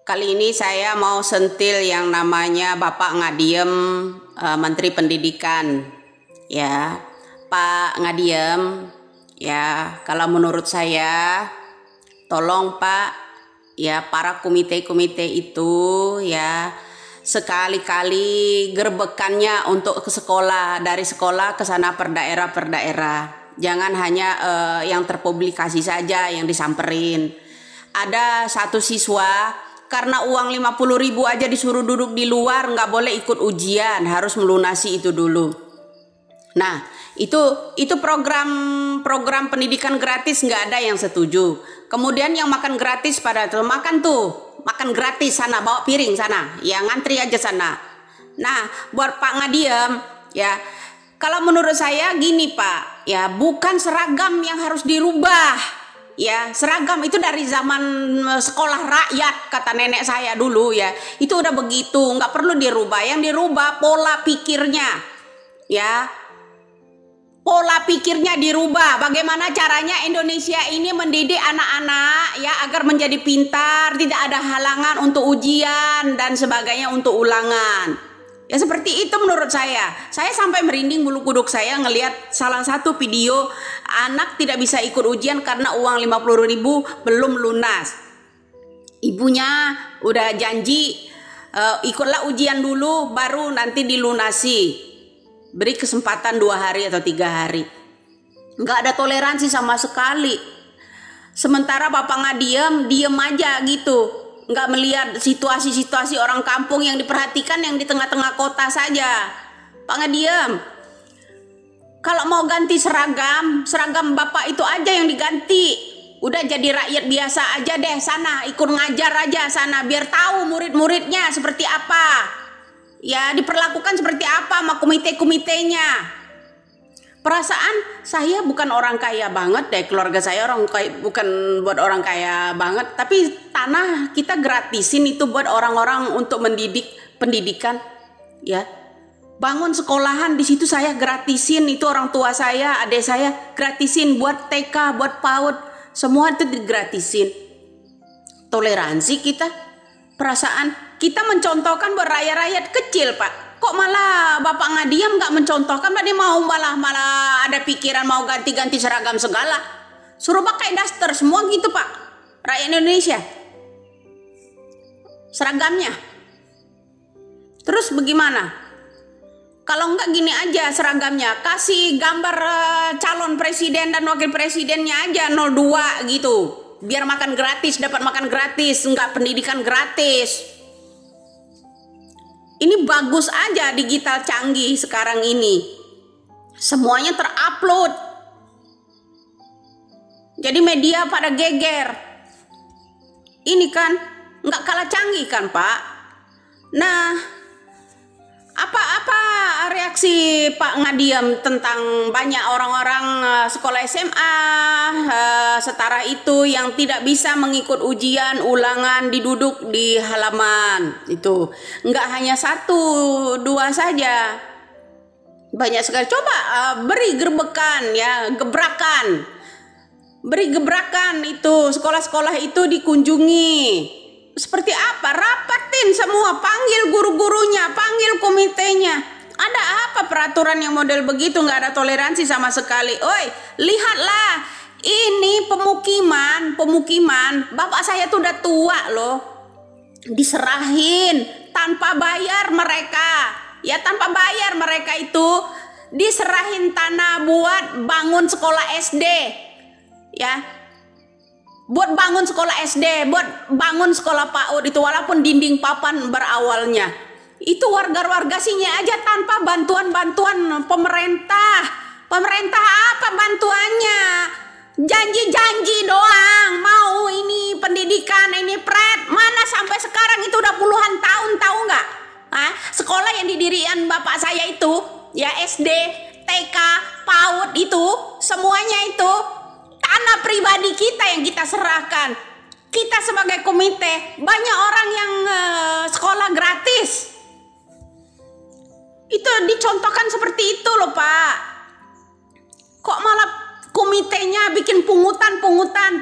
Kali ini saya mau sentil yang namanya Bapak Ngadiem, Menteri Pendidikan. Ya, Pak Ngadiem, ya kalau menurut saya, tolong Pak, ya para komite-komite itu ya sekali-kali gerbekannya untuk ke sekolah, dari sekolah ke sana per daerah. Jangan hanya yang terpublikasi saja yang disamperin. Ada satu siswa karena uang 50.000 aja disuruh duduk di luar, nggak boleh ikut ujian, harus melunasi itu dulu. Nah, itu program pendidikan gratis nggak ada yang setuju. Kemudian yang makan gratis pada tuh makan gratis sana, bawa piring sana, ya ngantri aja sana. Nah, buat Pak Ngadiem, ya kalau menurut saya gini Pak, ya bukan seragam yang harus dirubah. Ya, seragam itu dari zaman sekolah rakyat kata nenek saya dulu ya. Itu udah begitu, nggak perlu dirubah. Yang dirubah pola pikirnya. Ya. Pola pikirnya dirubah. Bagaimana caranya Indonesia ini mendidik anak-anak ya agar menjadi pintar, tidak ada halangan untuk ujian dan sebagainya untuk ulangan. Ya seperti itu menurut saya. Saya sampai merinding bulu kuduk saya ngelihat salah satu video anak tidak bisa ikut ujian karena uang 50.000 belum lunas. Ibunya udah janji ikutlah ujian dulu baru nanti dilunasi. Beri kesempatan 2 hari atau 3 hari. Nggak ada toleransi sama sekali. Sementara Bapak Ngadiem diem aja gitu. Nggak melihat situasi-situasi orang kampung yang diperhatikan yang di tengah-tengah kota saja. Pak Ngadiem, kalau mau ganti seragam Bapak itu aja yang diganti. Udah jadi rakyat biasa aja deh sana, ikut ngajar aja sana, biar tahu murid-muridnya seperti apa. Ya diperlakukan seperti apa sama komite-komitenya. Perasaan saya bukan orang kaya banget deh, keluarga saya orang kaya, bukan buat orang kaya banget, tapi tanah kita gratisin itu buat orang-orang untuk mendidik pendidikan, ya. Bangun sekolahan di situ saya gratisin, itu orang tua saya, adik saya gratisin buat TK, buat PAUD, semua itu digratisin. Toleransi kita, perasaan kita mencontohkan buat rakyat-rakyat kecil, Pak. Kok malah Bapak Ngadiem nggak mencontohkan, dia mau malah ada pikiran mau ganti-ganti seragam segala. Suruh pakai daster semua gitu Pak, rakyat Indonesia. Seragamnya. Terus bagaimana? Kalau enggak gini aja seragamnya, kasih gambar calon presiden dan wakil presidennya aja 02 gitu. Biar makan gratis, dapat makan gratis, enggak pendidikan gratis. Ini bagus aja digital canggih sekarang ini. Semuanya terupload. Jadi media pada geger. Ini kan nggak kalah canggih kan Pak? Nah, apa reaksi Pak Ngadiem tentang banyak orang-orang sekolah SMA setara itu yang tidak bisa mengikut ujian ulangan diduduk di halaman itu? Nggak hanya 1, 2 saja, banyak sekali. Coba beri gerbekan ya, beri gebrakan itu sekolah-sekolah itu dikunjungi. Seperti apa? Rapatin semua, panggil guru-gurunya, panggil komitenya. Ada apa peraturan yang model begitu? Nggak ada toleransi sama sekali. Oi, lihatlah, ini pemukiman. Bapak saya tuh udah tua loh. Diserahin tanpa bayar mereka. Ya tanpa bayar mereka itu diserahin tanah buat bangun sekolah SD. Ya. Buat bangun sekolah SD, buat bangun sekolah PAUD itu walaupun dinding papan berawalnya. Itu warga-warga sini aja tanpa bantuan-bantuan pemerintah. Pemerintah apa bantuannya? Janji-janji doang. Mau ini pendidikan, ini pret. Mana sampai sekarang itu udah puluhan tahun, tahu nggak? Sekolah yang didirikan bapak saya itu, ya SD, TK, PAUD itu, semuanya itu tanah pribadi kita yang kita serahkan. Kita sebagai komite, banyak orang yang sekolah gratis. Itu dicontohkan seperti itu loh Pak. Kok malah komitenya bikin pungutan-pungutan.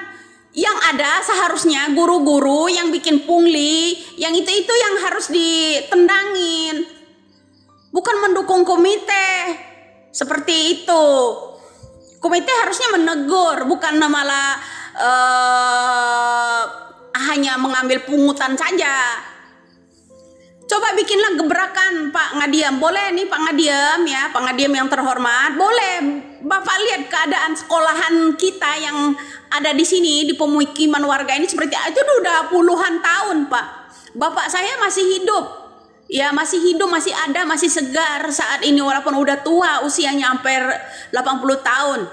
Yang ada seharusnya guru-guru yang bikin pungli, yang itu yang harus ditendangin. Bukan mendukung komite. Seperti itu. Komite harusnya menegur, bukan malah hanya mengambil pungutan saja. Coba bikinlah gebrakan Pak Ngadiam. Boleh nih Pak Ngadiam ya, Pak Ngadiam yang terhormat. Boleh Bapak lihat keadaan sekolahan kita yang ada di sini, di pemukiman warga ini seperti itu udah puluhan tahun Pak. Bapak saya masih hidup. Ya masih hidup, masih ada, masih segar saat ini walaupun udah tua usianya hampir 80 tahun.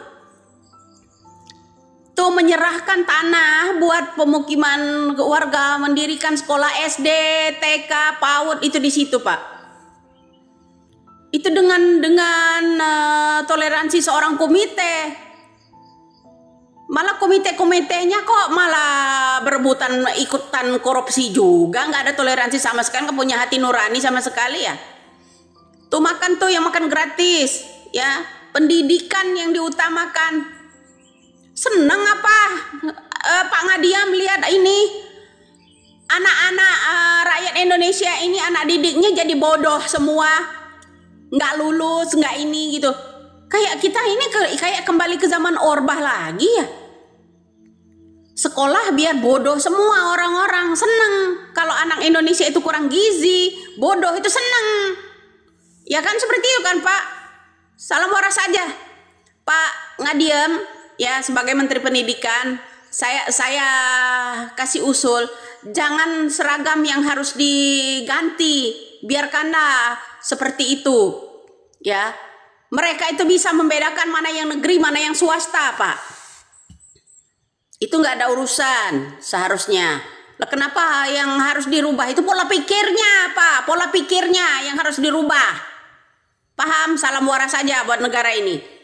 Tuh menyerahkan tanah buat pemukiman warga, mendirikan sekolah SD, TK, PAUD itu di situ Pak. Itu dengan toleransi seorang komite. Malah komite-komitenya kok malah berebutan ikutan korupsi juga, nggak ada toleransi sama sekali, nggak punya hati nurani sama sekali ya. Tuh makan tuh yang makan gratis, ya pendidikan yang diutamakan. Seneng apa Pak Ngadiam lihat ini anak-anak rakyat Indonesia ini, anak didiknya jadi bodoh semua, nggak lulus, nggak ini gitu. Kayak kita ini kayak kembali ke zaman Orba lagi ya. Sekolah biar bodoh semua orang-orang, seneng. Kalau anak Indonesia itu kurang gizi, bodoh itu seneng. Ya kan seperti itu kan Pak. Salam waras saja Pak Ngadiam. Ya sebagai Menteri Pendidikan, saya kasih usul, jangan seragam yang harus diganti, biarkanlah seperti itu. Ya, mereka itu bisa membedakan mana yang negeri, mana yang swasta, Pak. Itu nggak ada urusan seharusnya. Lah kenapa yang harus dirubah? Itu pola pikirnya, Pak. Pola pikirnya yang harus dirubah. Paham? Salam waras saja buat negara ini.